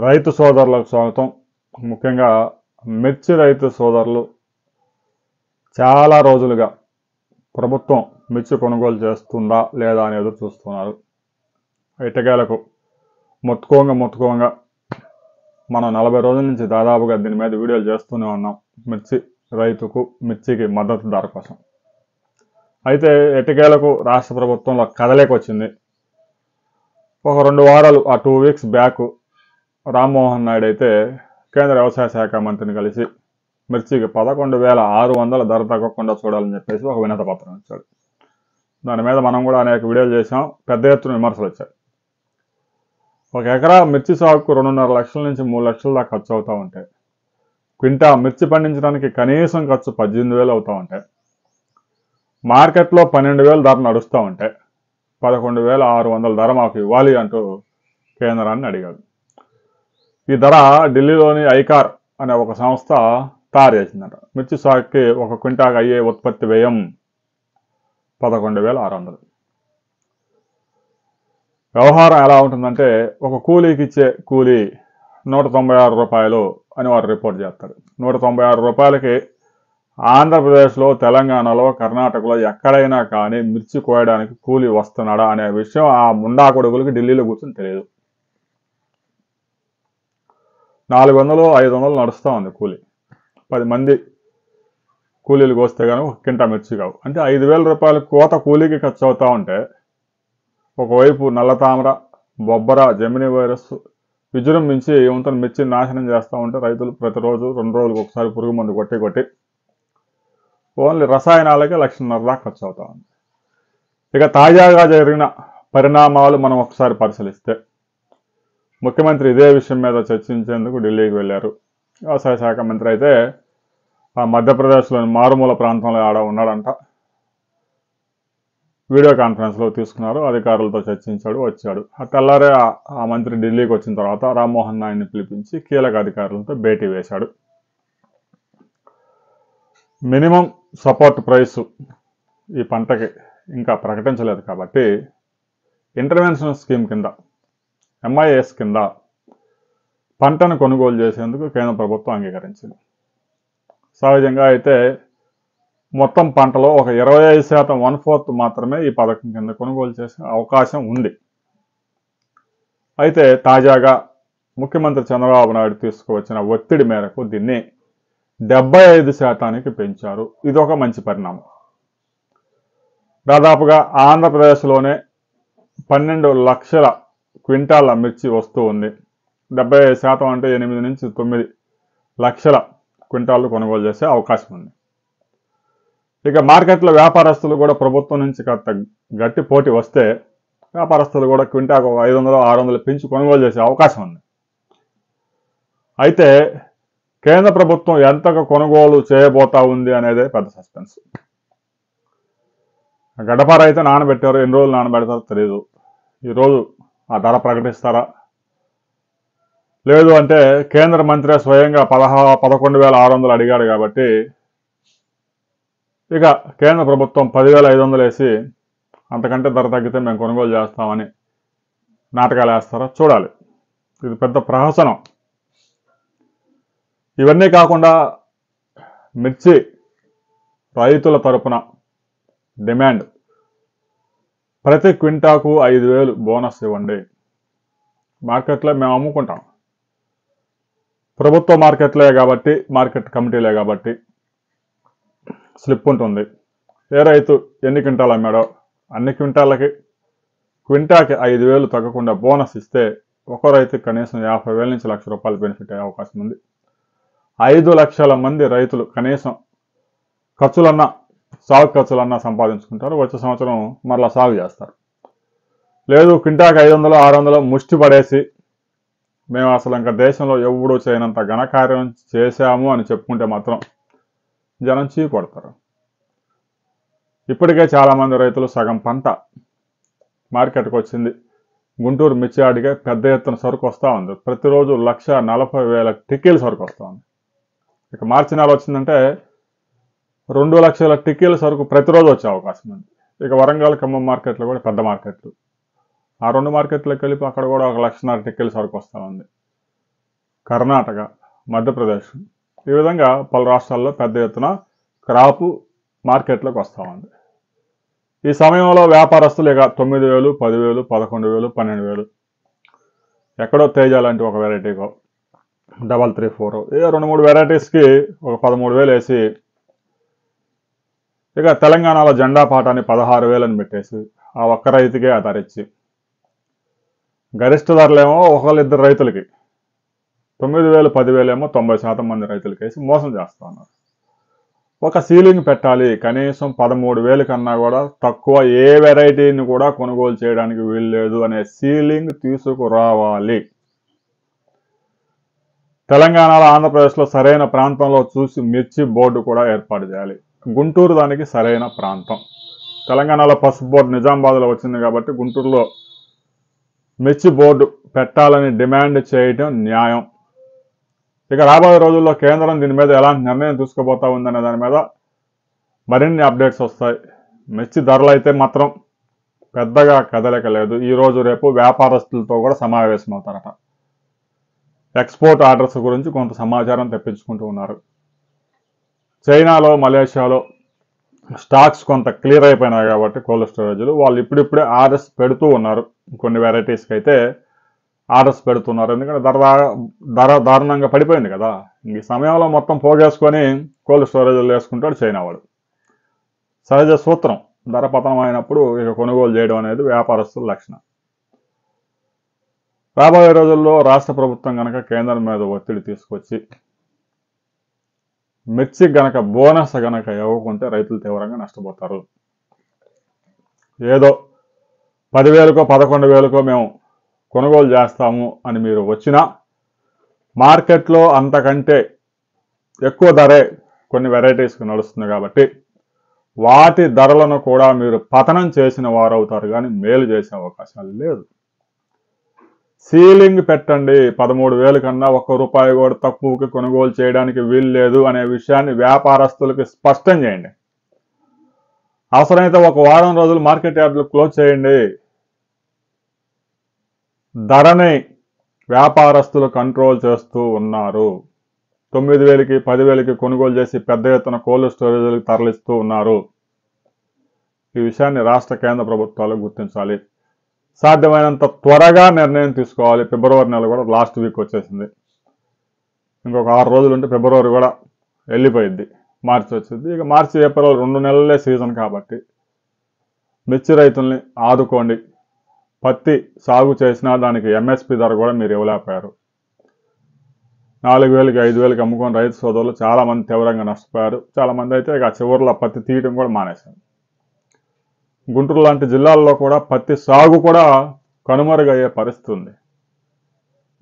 రైతు సోదరులకు స్వాగతం. ముఖ్యంగా మిర్చి రైతు సోదరులు చాలా రోజులుగా ప్రభుత్వం మిర్చి కొనుగోలు చేస్తుందా లేదా అని ఎదురు చూస్తున్నారు. ఎటకేలకు మొత్తుకోంగా మనం 40 రోజుల నుంచి దాదాపుగా దీని మీద వీడియోలు చేస్తూనే ఉన్నాం. మిర్చికి మద్దతు ధర కోసం. అయితే ఎటకేలకు రాష్ట్ర ప్రభుత్వంలో కదలేక వచ్చింది. ఒక 2 వారాలు, 2 వీక్స్ బ్యాక్ రామ్మోహన్ నాయుడు అయితే కేంద్ర వ్యవసాయ శాఖ మంత్రిని కలిసి మిర్చికి 11,600 ధర తగ్గకుండా చూడాలని చెప్పేసి ఒక వినతి పత్రం ఇచ్చాడు. దాని మీద మనం కూడా అనేక వీడియోలు చేసాం. పెద్ద ఎత్తున విమర్శలు వచ్చాయి. ఒక ఎకరా మిర్చి సాగుకు 2.5 లక్షల నుంచి 3 లక్షల దాకా ఖర్చు అవుతూ ఉంటాయి. క్వింటా మిర్చి పండించడానికి కనీసం ఖర్చు 18,000 అవుతూ ఉంటాయి. మార్కెట్లో 12,000 ధర నడుస్తూ ఉంటే 11,600 ధర మాకు ఇవ్వాలి అంటూ కేంద్రాన్ని అడిగాడు. ఈ ధర ఢిల్లీలోని ఐకార్ అనే ఒక సంస్థ తయారు చేసిందట. మిర్చి సాగుకి ఒక క్వింటాకు అయ్యే ఉత్పత్తి వ్యయం 11,600. వ్యవహారం ఎలా ఉంటుందంటే, ఒక కూలీకి ఇచ్చే కూలీ 196 రూపాయలు అని వారు రిపోర్ట్ చేస్తారు. 196 రూపాయలకి ఆంధ్రప్రదేశ్లో, తెలంగాణలో, కర్ణాటకలో ఎక్కడైనా కానీ మిర్చి కోయడానికి కూలీ వస్తున్నాడా అనే విషయం ఆ ముండా కొడుకులకి ఢిల్లీలో కూర్చొని తెలియదు. 400, 500 నడుస్తూ ఉంది కూలీ. 10 మంది కూలీలు కోస్తే కానీ ఒక కింటా మిర్చి కావు. అంటే 5,000 రూపాయల కోత కూలీకి ఖర్చు అవుతూ ఉంటే, ఒకవైపు నల్లతామర, బొబ్బర, జెమిని వైరస్ విజృంభించి ఏమంతా మిర్చిని నాశనం చేస్తూ ఉంటే రైతులు ప్రతిరోజు 2 రోజులకు ఒకసారి పురుగు మందు కొట్టి ఓన్లీ రసాయనాలకే 1,50,000 దాకా ఖర్చు అవుతూ ఉంది. ఇక తాజాగా జరిగిన పరిణామాలు మనం ఒకసారి పరిశీలిస్తే, ముఖ్యమంత్రి ఇదే విషయం మీద చర్చించేందుకు ఢిల్లీకి వెళ్ళారు. వ్యవసాయ శాఖ మంత్రి అయితే ఆ మధ్యప్రదేశ్లోని మారుమూల ప్రాంతంలో ఆడ ఉన్నాడంట. వీడియో కాన్ఫరెన్స్లో తీసుకున్నారు. అధికారులతో చర్చించాడు, వచ్చాడు. తెల్లారే ఆ మంత్రి ఢిల్లీకి వచ్చిన తర్వాత రామ్మోహన్ నాయుడిని పిలిపించి కీలక అధికారులతో భేటీ వేశాడు. మినిమం సపోర్ట్ ప్రైస్ ఈ పంటకి ఇంకా ప్రకటించలేదు కాబట్టి ఇంటర్వెన్షన్ స్కీమ్ కింద, MIS కింద పంటను కొనుగోలు చేసేందుకు కేంద్ర ప్రభుత్వం అంగీకరించింది. సహజంగా అయితే మొత్తం పంటలో ఒక 25%, 1/4 మాత్రమే ఈ పథకం కింద కొనుగోలు చేసే అవకాశం ఉంది. అయితే తాజాగా ముఖ్యమంత్రి చంద్రబాబు నాయుడు తీసుకువచ్చిన ఒత్తిడి మేరకు దీన్ని 75% పెంచారు. ఇది ఒక మంచి పరిణామం. దాదాపుగా ఆంధ్రప్రదేశ్లోనే 12 లక్షల క్వింటాల మిర్చి వస్తూ ఉంది. 75% అంటే 8 నుంచి 9 లక్షల క్వింటాలు కొనుగోలు చేసే అవకాశం ఉంది. ఇక మార్కెట్లో వ్యాపారస్తులు కూడా ప్రభుత్వం నుంచి కాస్త గట్టి పోటీ వస్తే వ్యాపారస్తులు కూడా క్వింటాకు 500, 600 పెంచి కొనుగోలు చేసే అవకాశం ఉంది. అయితే కేంద్ర ప్రభుత్వం ఎంతగా కొనుగోలు చేయబోతా ఉంది అనేదే పెద్ద సస్పెన్స్. గడపార అయితే నానబెట్టారు. ఎన్ని రోజులు నానబెడతారో తెలియదు. ఈరోజు ఆ ధర ప్రకటిస్తారా, లేదు అంటే కేంద్ర మంత్రి స్వయంగా 11,600 అడిగాడు కాబట్టి ఇక కేంద్ర ప్రభుత్వం 10,500 వేసి అంతకంటే ధర తగ్గితే మేము కొనుగోలు చేస్తామని నాటకాలు వేస్తారా చూడాలి. ఇది పెద్ద ప్రహసనం. ఇవన్నీ కాకుండా మిర్చి రైతుల తరపున డిమాండ్, ప్రతి క్వింటాకు 5,000 బోనస్ ఇవ్వండి. మార్కెట్లో మేము అమ్ముకుంటాం. ప్రభుత్వ మార్కెట్లే కాబట్టి, మార్కెట్ కమిటీలే కాబట్టి స్లిప్ ఉంటుంది. ఏ రైతు ఎన్ని క్వింటాలు అమ్మాడో అన్ని క్వింటాలకి క్వింటాకి 5,000 తగ్గకుండా బోనస్ ఇస్తే ఒక్కో రైతుకి కనీసం 50,000 నుంచి 1,00,000 రూపాయలు బెనిఫిట్ అయ్యే అవకాశం ఉంది. 5 లక్షల మంది రైతులు కనీసం సాగు ఖర్చులన్నా సంపాదించుకుంటారు. వచ్చే సంవత్సరం మరలా సాగు చేస్తారు. లేదు క్వింటాకి 500, 600 ముష్టి పడేసి మేము అసలు ఇంకా దేశంలో ఎప్పుడూ చేయనంత ఘనకార్యం చేశాము అని చెప్పుకుంటే మాత్రం జనం చీ కొడతారు. ఇప్పటికే చాలామంది రైతులు సగం పంట మార్కెట్కి వచ్చింది. గుంటూరు మిర్చి యార్డుకే పెద్ద ఎత్తున సరుకు వస్తూ ఉంది. ప్రతిరోజు 1,40,000 టిక్కీలు సరుకు వస్తూ ఉంది. ఇక మార్చి నెల వచ్చిందంటే 2 లక్షల టిక్కీల సరుకు ప్రతిరోజు వచ్చే అవకాశం ఉంది. ఇక వరంగల్, ఖమ్మం మార్కెట్లు కూడా పెద్ద మార్కెట్లు. ఆ 2 మార్కెట్లకు కలిపి అక్కడ కూడా 1,50,000 టిక్కీల సరుకు వస్తూ ఉంది. కర్ణాటక, మధ్యప్రదేశ్ ఈ విధంగా పలు రాష్ట్రాల్లో పెద్ద ఎత్తున క్రాపు మార్కెట్లోకి వస్తూ ఉంది. ఈ సమయంలో వ్యాపారస్తులు ఇక 9,000, 10,000, 11,000, 12,000 ఎక్కడో తేజ లాంటి ఒక వెరైటీకో 334 ఏ 2-3 వెరైటీస్కి ఒక 13,000 వేసి ఇక తెలంగాణలో జెండా పాటాన్ని 16,000 పెట్టేసి ఆ ఒక్క రైతుకే ఆ ధర ఇచ్చి గరిష్ట ధరలేమో ఒకళ్ళిద్దరు రైతులకి 9,000, 10,000 ఏమో 90% మంది రైతులకి వేసి మోసం చేస్తూ ఉన్నారు. ఒక సీలింగ్ పెట్టాలి, కనీసం 13,000 కన్నా కూడా తక్కువ ఏ వెరైటీని కూడా కొనుగోలు చేయడానికి వీల్లేదు అనే సీలింగ్ తీసుకురావాలి. తెలంగాణలో, ఆంధ్రప్రదేశ్లో సరైన ప్రాంతంలో చూసి మిర్చి బోర్డు కూడా ఏర్పాటు చేయాలి. గుంటూరు దానికి సరైన ప్రాంతం. తెలంగాణలో పసుపు బోర్డు నిజామాబాద్లో వచ్చింది కాబట్టి గుంటూరులో మిర్చి బోర్డు పెట్టాలని డిమాండ్ చేయడం న్యాయం. ఇక రాబోయే రోజుల్లో కేంద్రం దీని మీద ఎలాంటి నిర్ణయం తీసుకోబోతా ఉందనే దాని మీద మరిన్ని అప్డేట్స్ వస్తాయి. మిర్చి ధరలు అయితే మాత్రం పెద్దగా కదలిక లేదు. ఈరోజు రేపు వ్యాపారస్తులతో కూడా సమావేశం అవుతారట. ఎక్స్పోర్ట్ ఆర్డర్స్ గురించి కొంత సమాచారం తెప్పించుకుంటూ ఉన్నారు. చైనాలో, మలేషియాలో స్టాక్స్ కొంత క్లియర్ అయిపోయినాయి కాబట్టి కోల్డ్ స్టోరేజ్లు వాళ్ళు ఇప్పుడిప్పుడే ఆర్డర్స్ పెడుతూ ఉన్నారు. కొన్ని వెరైటీస్కి అయితే ఆర్డర్స్ పెడుతున్నారు. ఎందుకంటే ధర దారుణంగా పడిపోయింది కదా. ఈ సమయంలో మొత్తం పోగేసుకొని కోల్డ్ స్టోరేజ్లు వేసుకుంటాడు చైనా వాడు. సహజ సూత్రం, ధర పతనం అయినప్పుడు ఇక కొనుగోలు చేయడం అనేది వ్యాపారస్తుల లక్షణం. రాబోయే రోజుల్లో రాష్ట్ర ప్రభుత్వం కనుక కేంద్రం మీద ఒత్తిడి తీసుకొచ్చి మిర్చి గనక బోనస్ గనక ఇవ్వకుంటే రైతులు తీవ్రంగా నష్టపోతారు. ఏదో 10,000కో 11,000కో మేము కొనుగోలు చేస్తాము అని మీరు వచ్చినా మార్కెట్లో అంతకంటే ఎక్కువ ధరే కొన్ని వెరైటీస్కి నడుస్తుంది కాబట్టి వాటి ధరలను కూడా మీరు పతనం చేసిన వారు అవుతారు, కానీ మేలు చేసే అవకాశాలు లేదు. సీలింగ్ పెట్టండి. 13,000 కన్నా ₹1 కూడా తక్కువకి కొనుగోలు చేయడానికి వీలు లేదు అనే విషయాన్ని వ్యాపారస్తులకి స్పష్టం చేయండి. అవసరమైతే ఒక వారం రోజులు మార్కెట్ యార్డులు క్లోజ్ చేయండి. ధరని వ్యాపారస్తులు కంట్రోల్ చేస్తూ ఉన్నారు. 9,000కి 10,000కి కొనుగోలు చేసి పెద్ద ఎత్తున కోల్డ్ స్టోరేజ్లకు తరలిస్తూ ఉన్నారు. ఈ విషయాన్ని రాష్ట్ర కేంద్ర ప్రభుత్వాలు గుర్తించాలి. సాధ్యమైనంత త్వరగా నిర్ణయం తీసుకోవాలి. ఫిబ్రవరి నెల కూడా లాస్ట్ వీక్ వచ్చేసింది. ఇంకొక 6 రోజులు ఉంటే ఫిబ్రవరి కూడా వెళ్ళిపోయింది, మార్చి వచ్చింది. ఇక మార్చి, ఏప్రిల్ 2 నెలలే సీజన్ కాబట్టి మిర్చి రైతుల్ని ఆదుకోండి. పత్తి సాగు చేసినా దానికి ఎంఎస్పి ధర కూడా మీరు ఇవ్వలేకపోయారు. 4,000కి 5,000కి అమ్ముకొని రైతు సోదరులు చాలామంది తీవ్రంగా నష్టపోయారు. చాలామంది అయితే ఇక చివరిలో పత్తి తీయడం కూడా మానేశారు. గుంటూరు లాంటి జిల్లాల్లో కూడా పత్తి సాగు కూడా కనుమరుగయ్యే పరిస్థితి ఉంది.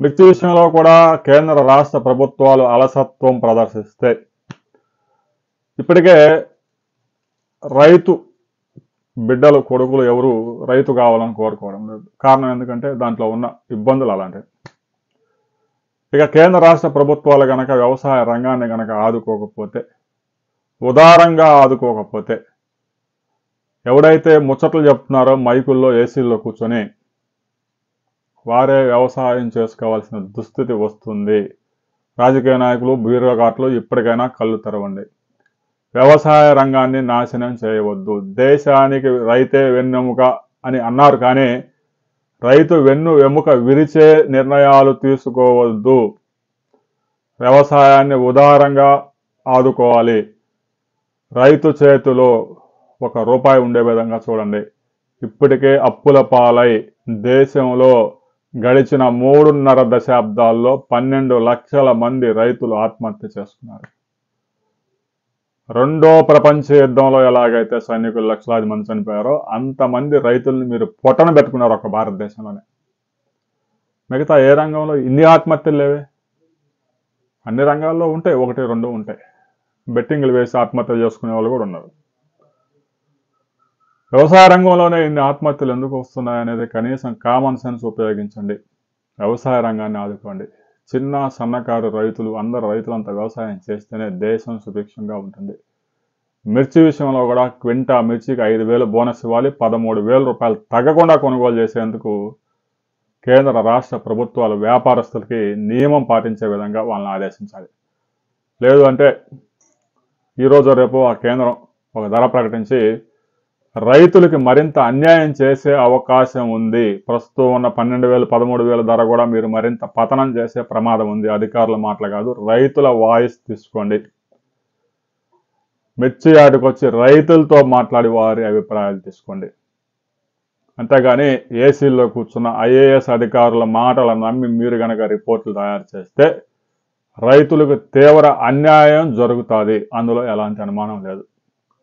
మిర్చి విషయంలో కూడా కేంద్ర రాష్ట్ర ప్రభుత్వాలు అలసత్వం ప్రదర్శిస్తే ఇప్పటికే రైతు బిడ్డలు, కొడుకులు ఎవరు రైతు కావాలని కోరుకోవడం లేదు. కారణం ఎందుకంటే దాంట్లో ఉన్న ఇబ్బందులు అలాంటివి. ఇక కేంద్ర రాష్ట్ర ప్రభుత్వాలు గనక వ్యవసాయ రంగాన్ని గనక ఆదుకోకపోతే, ఉదారంగా ఆదుకోకపోతే, ఎవడైతే ముచ్చట్లు చెప్తున్నారో మైకుల్లో, ఏసీల్లో కూర్చొని వారే వ్యవసాయం చేసుకోవాల్సిన దుస్థితి వస్తుంది. రాజకీయ నాయకులు, బ్యూరోక్రాట్లు ఇప్పటికైనా కళ్ళు తెరవండి. వ్యవసాయ రంగాన్ని నాశనం చేయవద్దు. దేశానికి రైతే వెన్నెముక అని అన్నారు, కానీ రైతు వెన్నుముక విరిచే నిర్ణయాలు తీసుకోవద్దు. వ్యవసాయాన్ని ఉదారంగా ఆదుకోవాలి. రైతు చేతిలో ₹1 ఉండే విధంగా చూడండి. ఇప్పటికే అప్పుల పాలై దేశంలో గడిచిన 3.5 దశాబ్దాల్లో 12 లక్షల మంది రైతులు ఆత్మహత్య చేసుకున్నారు. రెండో ప్రపంచ యుద్ధంలో ఎలాగైతే సైనికులు లక్షలాది మంది చనిపోయారో అంతమంది రైతుల్ని మీరు పొట్టన పెట్టుకున్నారు ఒక భారతదేశంలోనే. మిగతా ఏ రంగంలో ఇన్ని ఆత్మహత్యలు లేవే? అన్ని రంగాల్లో ఉంటాయి, 1-2 ఉంటాయి. బెట్టింగ్లు వేసి ఆత్మహత్యలు చేసుకునే వాళ్ళు కూడా ఉన్నారు. వ్యవసాయ రంగంలోనే ఇన్ని ఆత్మహత్యలు ఎందుకు వస్తున్నాయనేది కనీసం కామన్ సెన్స్ ఉపయోగించండి. వ్యవసాయ రంగాన్ని ఆదుకోండి. చిన్న సన్నకారు రైతులు, అందరు రైతులంతా వ్యవసాయం చేస్తేనే దేశం సుభిక్షంగా ఉంటుంది. మిర్చి విషయంలో కూడా క్వింటా మిర్చికి 5,000 బోనస్ ఇవ్వాలి. ₹13,000 తగ్గకుండా కొనుగోలు చేసేందుకు కేంద్ర రాష్ట్ర ప్రభుత్వాలు వ్యాపారస్తులకి నియమం పాటించే విధంగా వాళ్ళని ఆదేశించాలి. లేదు అంటే ఈరోజు రేపు ఆ కేంద్రం ఒక ధర ప్రకటించి రైతులకి మరింత అన్యాయం చేసే అవకాశం ఉంది. ప్రస్తుతం ఉన్న 12,000, 13,000 ధర కూడా మీరు మరింత పతనం చేసే ప్రమాదం ఉంది. అధికారుల మాటలు కాదు, రైతుల వాయిస్ తీసుకోండి. మిర్చి యార్డుకు వచ్చి రైతులతో మాట్లాడి వారి అభిప్రాయాలు తీసుకోండి. అంతేగాని ఏసీల్లో కూర్చున్న ఐఏఎస్ అధికారుల మాటలు నమ్మి మీరు కనుక రిపోర్టులు తయారు చేస్తే రైతులకు తీవ్ర అన్యాయం జరుగుతుంది. అందులో ఎలాంటి అనుమానం లేదు.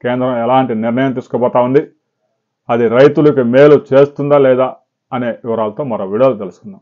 కేంద్రం ఎలాంటి నిర్ణయం తీసుకోబోతా ఉంది, అది రైతులకు మేలు చేస్తుందా లేదా అనే వివరాలతో మరో వీడియోలో తెలుసుకుందాం.